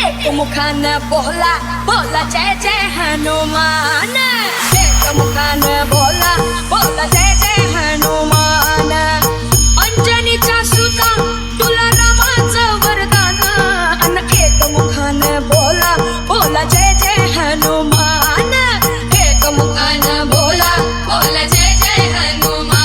एक मुखान बोला बोला जय जय हनुमान। एक मुखान बोला बोला जय जय हनुमान। अंजनीचा सुता तुला रामाचं वरदान। अन एक मुखान बोला बोला जय जय हनुमान। एक मुखान बोला बोला जय जय हनुमान।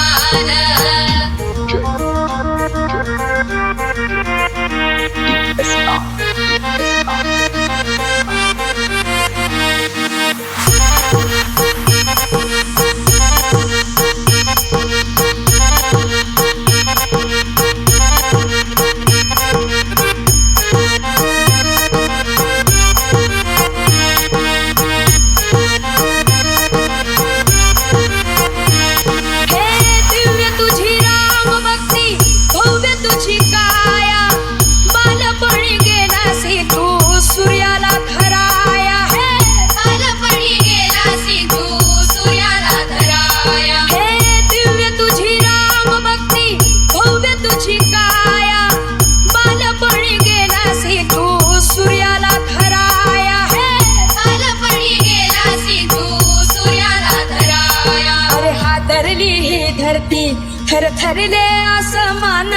धरती थर थरले आसमान।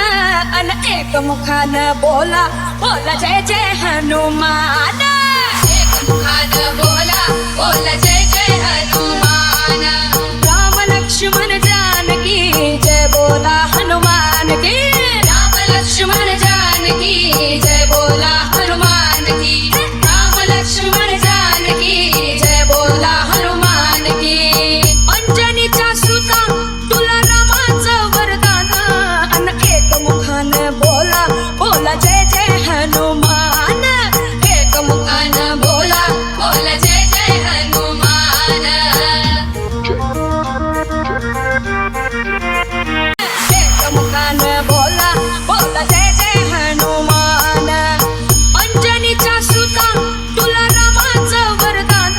अन एक मुखान बोला बोला जय जय हनुमान। एक मुखान बोला बोला जय जय हनुमान। राम लक्ष्मण जानकी जय बोला हनुमान की। राम लक्ष्मण जानकी जय बोला हनुमान की। राम लक्ष्मण जानकी जय बोला हनुमान की। अंजनीचा सुता बोला बोला जय जय हनुमान। एक मुखान बोला बोला जय जय हनुमान। एक मुखान बोला बोला जय जय हनुमान। अंजनीचा सुता तुला रामाचं वरदान।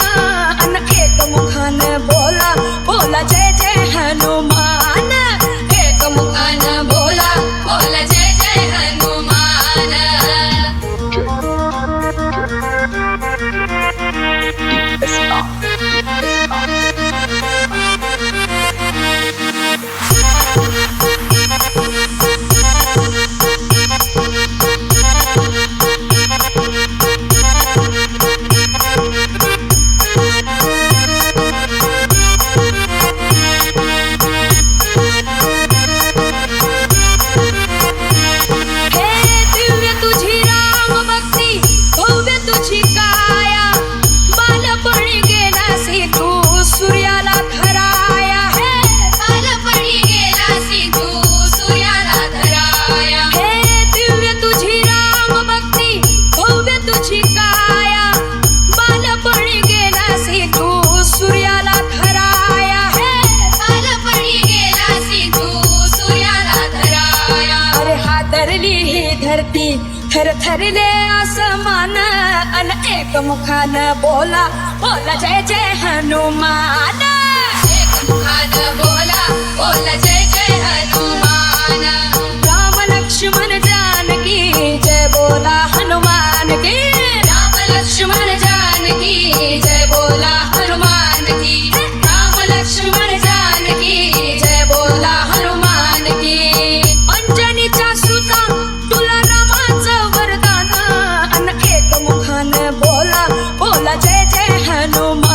अन एक मुखान बोला बोला जय जय हनुमान। एक मुखान बोला बोला जय जय हनुमान। धरती थर थरले आसमान। अन एक मुखान बोला बोला जय जय हनुमान। एक मुखान बोला बोला जय जय हनुमान। राम लक्ष्मण जानकी जय बोला हनुमान की। राम लक्ष्मण जानकी जय बोला हनुमान की। राम लक्ष्मण जानकी जय बोला हनुमान की। अंजनीचा सुता तुला रामाचं वरदान। अन एक मुखान बोला बोला जय जय हनुमान।